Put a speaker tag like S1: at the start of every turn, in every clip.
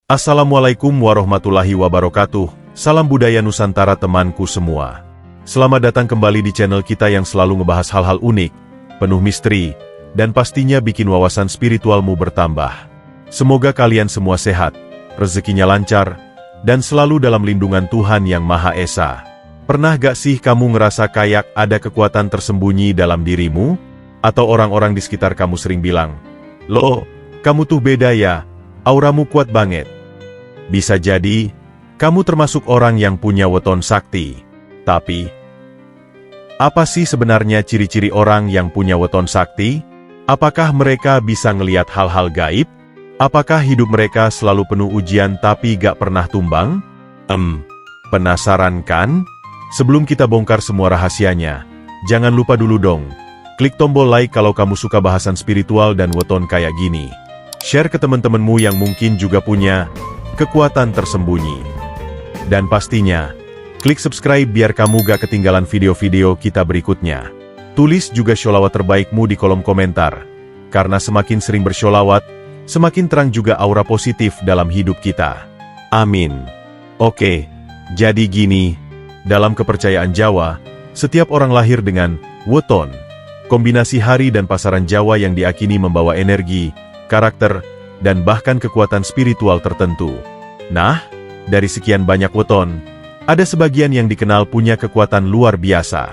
S1: Assalamualaikum warahmatullahi wabarakatuh. Salam budaya Nusantara temanku semua. Selamat datang kembali di channel kita yang selalu ngebahas hal-hal unik, penuh misteri, dan pastinya bikin wawasan spiritualmu bertambah. Semoga kalian semua sehat, rezekinya lancar, dan selalu dalam lindungan Tuhan Yang Maha Esa. Pernah gak sih kamu ngerasa kayak ada kekuatan tersembunyi dalam dirimu? Atau orang-orang di sekitar kamu sering bilang, "Loh, kamu tuh beda ya, auramu kuat banget." Bisa jadi, kamu termasuk orang yang punya weton sakti. Tapi, apa sih sebenarnya ciri-ciri orang yang punya weton sakti? Apakah mereka bisa ngelihat hal-hal gaib? Apakah hidup mereka selalu penuh ujian tapi gak pernah tumbang? Penasaran kan? Sebelum kita bongkar semua rahasianya, jangan lupa dulu dong, klik tombol like kalau kamu suka bahasan spiritual dan weton kayak gini. Share ke teman-temanmu yang mungkin juga punya kekuatan tersembunyi. Dan pastinya, klik subscribe biar kamu gak ketinggalan video-video kita berikutnya. Tulis juga sholawat terbaikmu di kolom komentar, karena semakin sering bersholawat, semakin terang juga aura positif dalam hidup kita. Amin. Oke, jadi gini, dalam kepercayaan Jawa, setiap orang lahir dengan weton, kombinasi hari dan pasaran Jawa yang diakini membawa energi, karakter, dan bahkan kekuatan spiritual tertentu. Nah, dari sekian banyak weton, ada sebagian yang dikenal punya kekuatan luar biasa.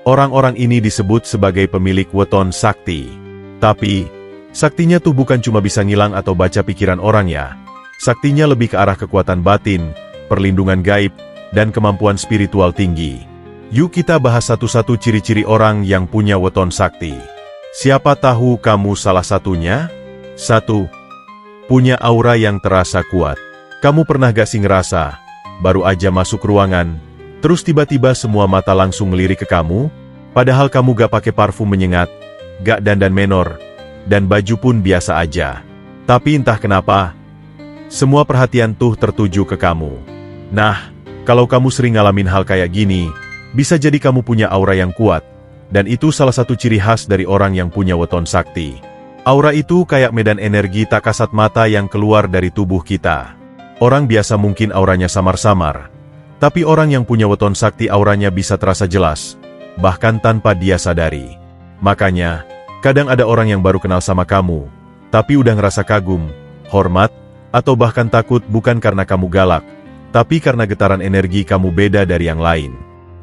S1: Orang-orang ini disebut sebagai pemilik weton sakti. Tapi, saktinya tuh bukan cuma bisa ngilang atau baca pikiran orang ya. Saktinya lebih ke arah kekuatan batin, perlindungan gaib, dan kemampuan spiritual tinggi. Yuk kita bahas satu-satu ciri-ciri orang yang punya weton sakti. Siapa tahu kamu salah satunya? 1. Punya aura yang terasa kuat. Kamu pernah gak sih ngerasa, baru aja masuk ruangan, terus tiba-tiba semua mata langsung ngelirik ke kamu? Padahal kamu gak pakai parfum menyengat, gak dandan menor, dan baju pun biasa aja. Tapi entah kenapa, semua perhatian tuh tertuju ke kamu. Nah, kalau kamu sering ngalamin hal kayak gini, bisa jadi kamu punya aura yang kuat, dan itu salah satu ciri khas dari orang yang punya weton sakti. Aura itu kayak medan energi tak kasat mata yang keluar dari tubuh kita. Orang biasa mungkin auranya samar-samar, tapi orang yang punya weton sakti auranya bisa terasa jelas, bahkan tanpa dia sadari. Makanya, kadang ada orang yang baru kenal sama kamu, tapi udah ngerasa kagum, hormat, atau bahkan takut bukan karena kamu galak, tapi karena getaran energi kamu beda dari yang lain.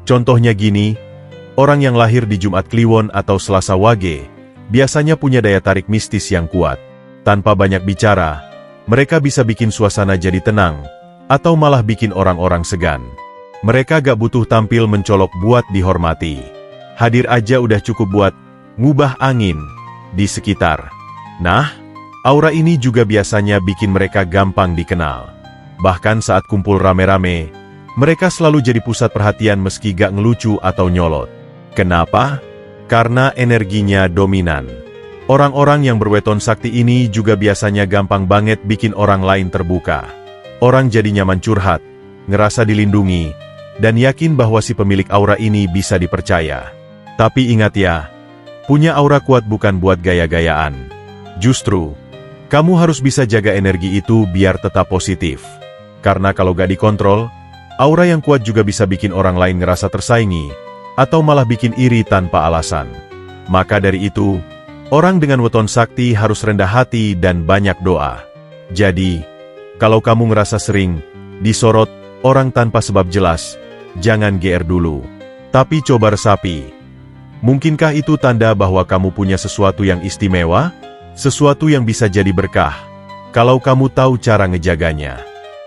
S1: Contohnya gini, orang yang lahir di Jumat Kliwon atau Selasa Wage, biasanya punya daya tarik mistis yang kuat. Tanpa banyak bicara, mereka bisa bikin suasana jadi tenang, atau malah bikin orang-orang segan. Mereka gak butuh tampil mencolok buat dihormati. Hadir aja udah cukup buat ngubah angin di sekitar. Nah, aura ini juga biasanya bikin mereka gampang dikenal. Bahkan saat kumpul rame-rame, mereka selalu jadi pusat perhatian meski gak ngelucu atau nyolot. Kenapa? Karena energinya dominan. Orang-orang yang berweton sakti ini juga biasanya gampang banget bikin orang lain terbuka. Orang jadi nyaman curhat, ngerasa dilindungi, dan yakin bahwa si pemilik aura ini bisa dipercaya. Tapi ingat ya, punya aura kuat bukan buat gaya-gayaan. Justru, kamu harus bisa jaga energi itu biar tetap positif. Karena kalau gak dikontrol, aura yang kuat juga bisa bikin orang lain ngerasa tersaingi, atau malah bikin iri tanpa alasan. Maka dari itu, orang dengan weton sakti harus rendah hati dan banyak doa. Jadi, kalau kamu ngerasa sering disorot orang tanpa sebab jelas, jangan GR dulu. Tapi coba resapi. Mungkinkah itu tanda bahwa kamu punya sesuatu yang istimewa? Sesuatu yang bisa jadi berkah, kalau kamu tahu cara ngejaganya.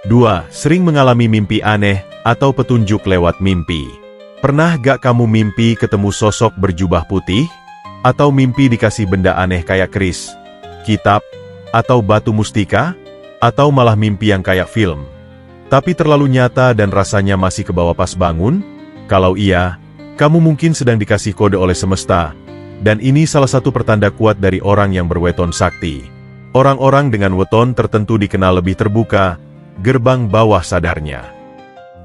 S1: 2. Sering mengalami mimpi aneh atau petunjuk lewat mimpi. Pernah gak kamu mimpi ketemu sosok berjubah putih? Atau mimpi dikasih benda aneh kayak keris, kitab, atau batu mustika? Atau malah mimpi yang kayak film, tapi terlalu nyata dan rasanya masih kebawa pas bangun? Kalau iya, kamu mungkin sedang dikasih kode oleh semesta, dan ini salah satu pertanda kuat dari orang yang berweton sakti. Orang-orang dengan weton tertentu dikenal lebih terbuka, gerbang bawah sadarnya.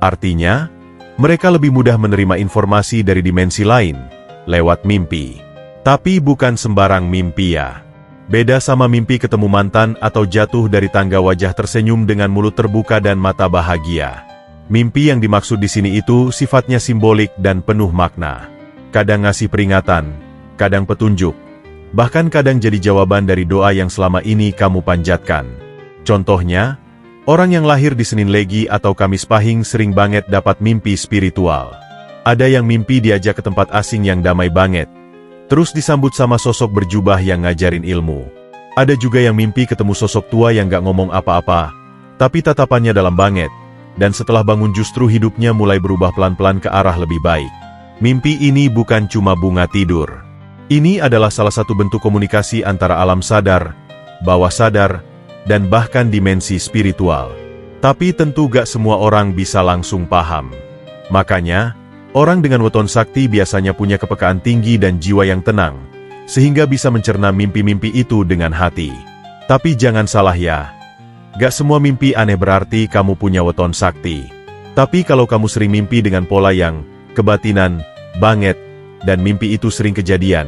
S1: Artinya, mereka lebih mudah menerima informasi dari dimensi lain, lewat mimpi. Tapi bukan sembarang mimpi ya. Beda sama mimpi ketemu mantan atau jatuh dari tangga wajah tersenyum dengan mulut terbuka dan mata bahagia. Mimpi yang dimaksud di sini itu sifatnya simbolik dan penuh makna. Kadang ngasih peringatan, kadang petunjuk, bahkan kadang jadi jawaban dari doa yang selama ini kamu panjatkan. Contohnya, orang yang lahir di Senin Legi atau Kamis Pahing sering banget dapat mimpi spiritual. Ada yang mimpi diajak ke tempat asing yang damai banget, terus disambut sama sosok berjubah yang ngajarin ilmu. Ada juga yang mimpi ketemu sosok tua yang gak ngomong apa-apa, tapi tatapannya dalam banget, dan setelah bangun justru hidupnya mulai berubah pelan-pelan ke arah lebih baik. Mimpi ini bukan cuma bunga tidur. Ini adalah salah satu bentuk komunikasi antara alam sadar, bawah sadar, dan bahkan dimensi spiritual. Tapi tentu gak semua orang bisa langsung paham. Makanya, orang dengan weton sakti biasanya punya kepekaan tinggi dan jiwa yang tenang, sehingga bisa mencerna mimpi-mimpi itu dengan hati. Tapi jangan salah ya, gak semua mimpi aneh berarti kamu punya weton sakti. Tapi kalau kamu sering mimpi dengan pola yang kebatinan banget, dan mimpi itu sering kejadian,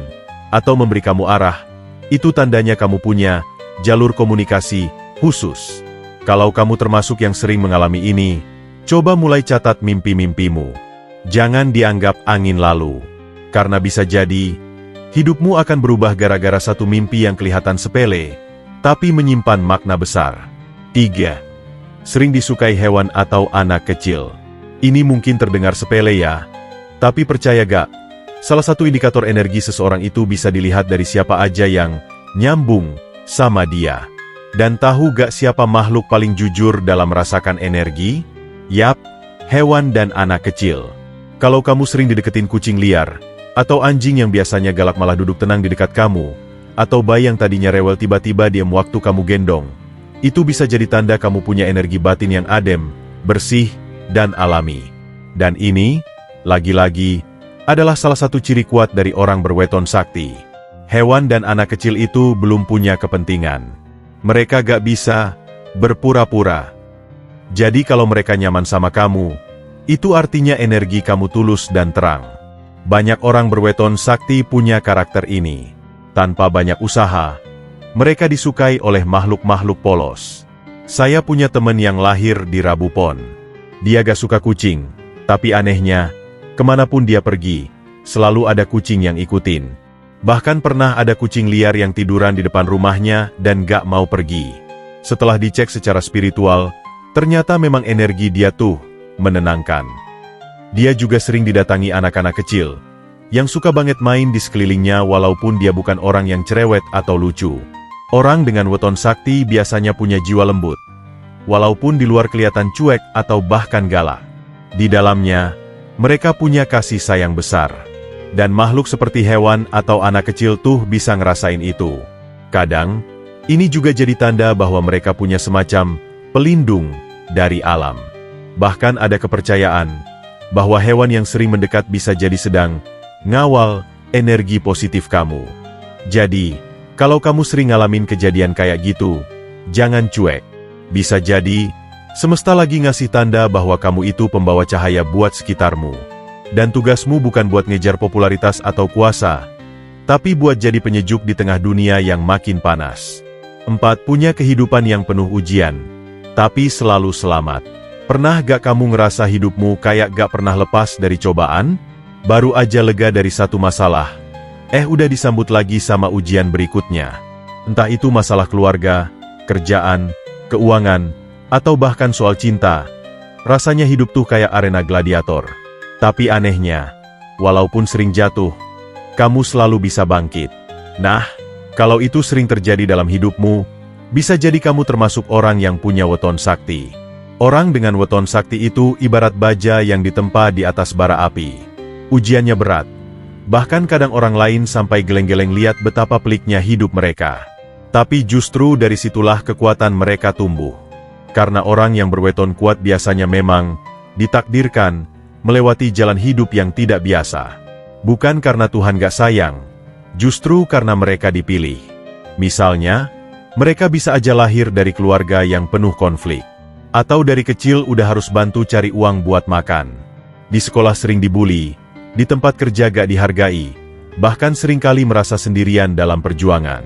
S1: atau memberi kamu arah, itu tandanya kamu punya jalur komunikasi khusus. Kalau kamu termasuk yang sering mengalami ini, coba mulai catat mimpi-mimpimu. Jangan dianggap angin lalu, karena bisa jadi hidupmu akan berubah gara-gara satu mimpi yang kelihatan sepele, tapi menyimpan makna besar. 3. Sering disukai hewan atau anak kecil. Ini mungkin terdengar sepele ya, tapi percaya gak, salah satu indikator energi seseorang itu bisa dilihat dari siapa aja yang nyambung sama dia. Dan tahu gak siapa makhluk paling jujur dalam merasakan energi? Yap, hewan dan anak kecil. Kalau kamu sering dideketin kucing liar, atau anjing yang biasanya galak malah duduk tenang di dekat kamu, atau bayi yang tadinya rewel tiba-tiba diam waktu kamu gendong, itu bisa jadi tanda kamu punya energi batin yang adem, bersih, dan alami. Dan ini, lagi-lagi, adalah salah satu ciri kuat dari orang berweton sakti. Hewan dan anak kecil itu belum punya kepentingan. Mereka gak bisa berpura-pura. Jadi kalau mereka nyaman sama kamu, itu artinya energi kamu tulus dan terang. Banyak orang berweton sakti punya karakter ini. Tanpa banyak usaha, mereka disukai oleh makhluk-makhluk polos. Saya punya teman yang lahir di Rabu Pon. Dia gak suka kucing, tapi anehnya, kemanapun dia pergi, selalu ada kucing yang ikutin. Bahkan pernah ada kucing liar yang tiduran di depan rumahnya dan gak mau pergi. Setelah dicek secara spiritual, ternyata memang energi dia tuh menenangkan. Dia juga sering didatangi anak-anak kecil, yang suka banget main di sekelilingnya walaupun dia bukan orang yang cerewet atau lucu. Orang dengan weton sakti biasanya punya jiwa lembut, walaupun di luar kelihatan cuek atau bahkan galak. Di dalamnya, mereka punya kasih sayang besar. Dan makhluk seperti hewan atau anak kecil tuh bisa ngerasain itu. Kadang, ini juga jadi tanda bahwa mereka punya semacam pelindung dari alam. Bahkan ada kepercayaan bahwa hewan yang sering mendekat bisa jadi sedang ngawal energi positif kamu. Jadi, kalau kamu sering ngalamin kejadian kayak gitu, jangan cuek. Bisa jadi, semesta lagi ngasih tanda bahwa kamu itu pembawa cahaya buat sekitarmu. Dan tugasmu bukan buat ngejar popularitas atau kuasa, tapi buat jadi penyejuk di tengah dunia yang makin panas. 4. Punya kehidupan yang penuh ujian, tapi selalu selamat. Pernah gak kamu ngerasa hidupmu kayak gak pernah lepas dari cobaan? Baru aja lega dari satu masalah, udah disambut lagi sama ujian berikutnya. Entah itu masalah keluarga, kerjaan, keuangan, atau bahkan soal cinta. Rasanya hidup tuh kayak arena gladiator. Tapi anehnya, walaupun sering jatuh, kamu selalu bisa bangkit. Nah, kalau itu sering terjadi dalam hidupmu, bisa jadi kamu termasuk orang yang punya weton sakti. Orang dengan weton sakti itu ibarat baja yang ditempa di atas bara api. Ujiannya berat. Bahkan kadang orang lain sampai geleng-geleng lihat betapa peliknya hidup mereka. Tapi justru dari situlah kekuatan mereka tumbuh. Karena orang yang berweton kuat biasanya memang ditakdirkan melewati jalan hidup yang tidak biasa. Bukan karena Tuhan gak sayang, justru karena mereka dipilih. Misalnya, mereka bisa aja lahir dari keluarga yang penuh konflik. Atau dari kecil udah harus bantu cari uang buat makan. Di sekolah sering dibully, di tempat kerja gak dihargai, bahkan seringkali merasa sendirian dalam perjuangan.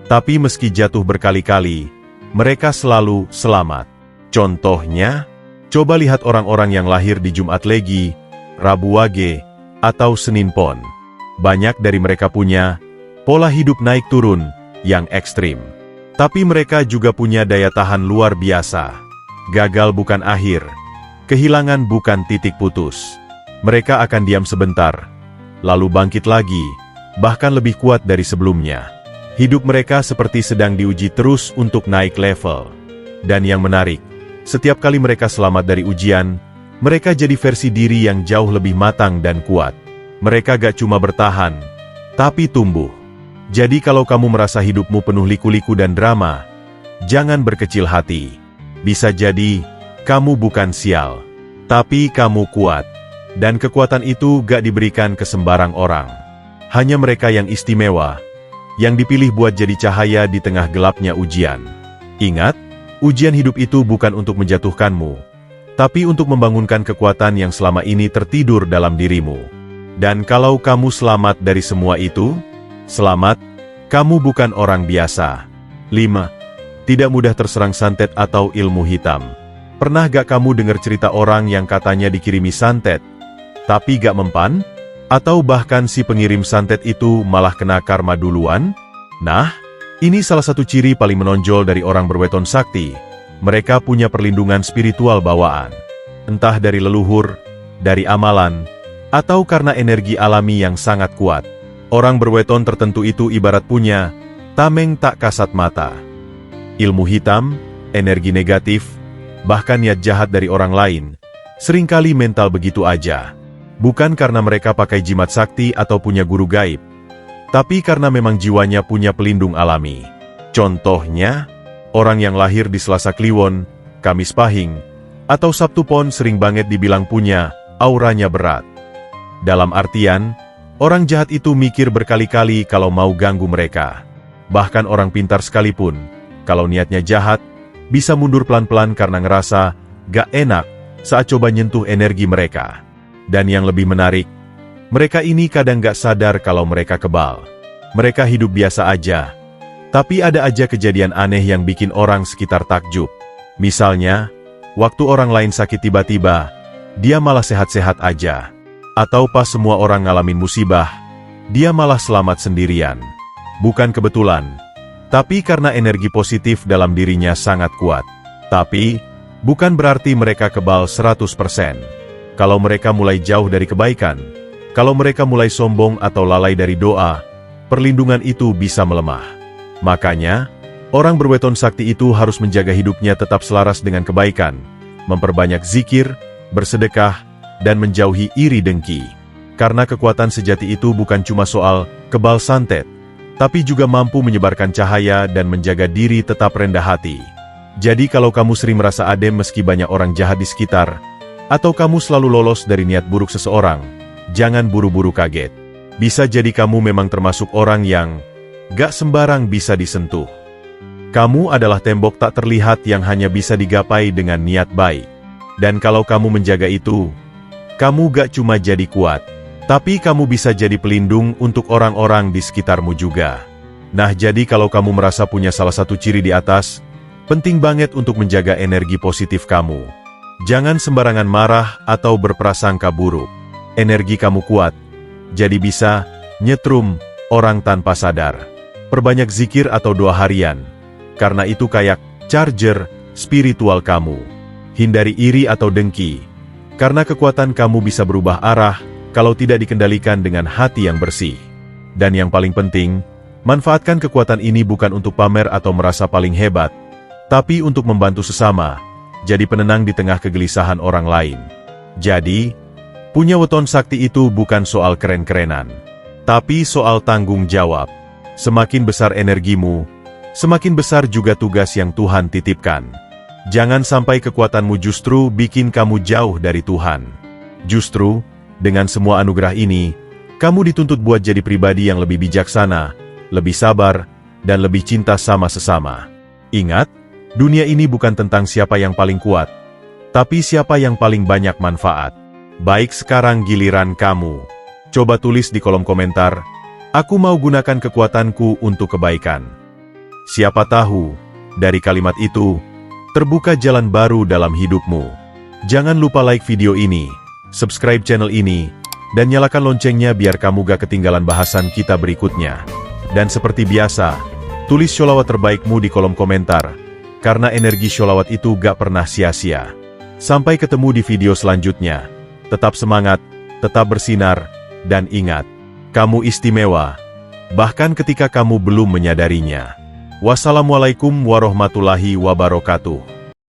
S1: Tapi meski jatuh berkali-kali, mereka selalu selamat. Contohnya, coba lihat orang-orang yang lahir di Jumat Legi, Rabu Wage, atau Senin Pon. Banyak dari mereka punya pola hidup naik turun yang ekstrim. Tapi mereka juga punya daya tahan luar biasa. Gagal bukan akhir. Kehilangan bukan titik putus. Mereka akan diam sebentar, lalu bangkit lagi, bahkan lebih kuat dari sebelumnya. Hidup mereka seperti sedang diuji terus untuk naik level. Dan yang menarik, setiap kali mereka selamat dari ujian, mereka jadi versi diri yang jauh lebih matang dan kuat. Mereka gak cuma bertahan, tapi tumbuh. Jadi kalau kamu merasa hidupmu penuh liku-liku dan drama, jangan berkecil hati. Bisa jadi, kamu bukan sial, tapi kamu kuat. Dan kekuatan itu gak diberikan ke sembarang orang. Hanya mereka yang istimewa, yang dipilih buat jadi cahaya di tengah gelapnya ujian. Ingat, ujian hidup itu bukan untuk menjatuhkanmu, tapi untuk membangunkan kekuatan yang selama ini tertidur dalam dirimu. Dan kalau kamu selamat dari semua itu, selamat, kamu bukan orang biasa. 5. Tidak mudah terserang santet atau ilmu hitam. Pernah gak kamu dengar cerita orang yang katanya dikirimi santet, tapi gak mempan? Atau bahkan si pengirim santet itu malah kena karma duluan? Nah, ini salah satu ciri paling menonjol dari orang berweton sakti. Mereka punya perlindungan spiritual bawaan. Entah dari leluhur, dari amalan, atau karena energi alami yang sangat kuat. Orang berweton tertentu itu ibarat punya tameng tak kasat mata. Ilmu hitam, energi negatif, bahkan niat jahat dari orang lain, seringkali mental begitu aja. Bukan karena mereka pakai jimat sakti atau punya guru gaib, tapi karena memang jiwanya punya pelindung alami. Contohnya, orang yang lahir di Selasa Kliwon, Kamis Pahing, atau Sabtu Pon sering banget dibilang punya auranya berat. Dalam artian, orang jahat itu mikir berkali-kali kalau mau ganggu mereka. Bahkan orang pintar sekalipun, kalau niatnya jahat, bisa mundur pelan-pelan karena ngerasa gak enak saat coba nyentuh energi mereka. Dan yang lebih menarik, mereka ini kadang gak sadar kalau mereka kebal. Mereka hidup biasa aja, tapi ada aja kejadian aneh yang bikin orang sekitar takjub. Misalnya, waktu orang lain sakit tiba-tiba, dia malah sehat-sehat aja. Atau pas semua orang ngalamin musibah, dia malah selamat sendirian. Bukan kebetulan, tapi karena energi positif dalam dirinya sangat kuat. Tapi, bukan berarti mereka kebal 100%. Kalau mereka mulai jauh dari kebaikan, kalau mereka mulai sombong atau lalai dari doa, perlindungan itu bisa melemah. Makanya, orang berweton sakti itu harus menjaga hidupnya tetap selaras dengan kebaikan, memperbanyak zikir, bersedekah, dan menjauhi iri dengki. Karena kekuatan sejati itu bukan cuma soal kebal santet, tapi juga mampu menyebarkan cahaya dan menjaga diri tetap rendah hati. Jadi kalau kamu sering merasa adem meski banyak orang jahat di sekitar, atau kamu selalu lolos dari niat buruk seseorang, jangan buru-buru kaget. Bisa jadi kamu memang termasuk orang yang gak sembarang bisa disentuh. Kamu adalah tembok tak terlihat yang hanya bisa digapai dengan niat baik. Dan kalau kamu menjaga itu, kamu gak cuma jadi kuat, tapi kamu bisa jadi pelindung untuk orang-orang di sekitarmu juga. Nah, jadi kalau kamu merasa punya salah satu ciri di atas, penting banget untuk menjaga energi positif kamu. Jangan sembarangan marah atau berprasangka buruk. Energi kamu kuat, jadi bisa nyetrum orang tanpa sadar. Perbanyak zikir atau doa harian, karena itu kayak charger spiritual kamu. Hindari iri atau dengki, karena kekuatan kamu bisa berubah arah kalau tidak dikendalikan dengan hati yang bersih. Dan yang paling penting, manfaatkan kekuatan ini bukan untuk pamer atau merasa paling hebat, tapi untuk membantu sesama, jadi penenang di tengah kegelisahan orang lain. Jadi, punya weton sakti itu bukan soal keren-kerenan, tapi soal tanggung jawab. Semakin besar energimu, semakin besar juga tugas yang Tuhan titipkan. Jangan sampai kekuatanmu justru bikin kamu jauh dari Tuhan. Justru, dengan semua anugerah ini, kamu dituntut buat jadi pribadi yang lebih bijaksana, lebih sabar, dan lebih cinta sama sesama. Ingat, dunia ini bukan tentang siapa yang paling kuat, tapi siapa yang paling banyak manfaat. Baik, sekarang giliran kamu. Coba tulis di kolom komentar, aku mau gunakan kekuatanku untuk kebaikan. Siapa tahu, dari kalimat itu, terbuka jalan baru dalam hidupmu. Jangan lupa like video ini, subscribe channel ini, dan nyalakan loncengnya biar kamu gak ketinggalan bahasan kita berikutnya. Dan seperti biasa, tulis sholawat terbaikmu di kolom komentar, karena energi sholawat itu gak pernah sia-sia. Sampai ketemu di video selanjutnya. Tetap semangat, tetap bersinar, dan ingat, kamu istimewa, bahkan ketika kamu belum menyadarinya. Wassalamualaikum warahmatullahi wabarakatuh.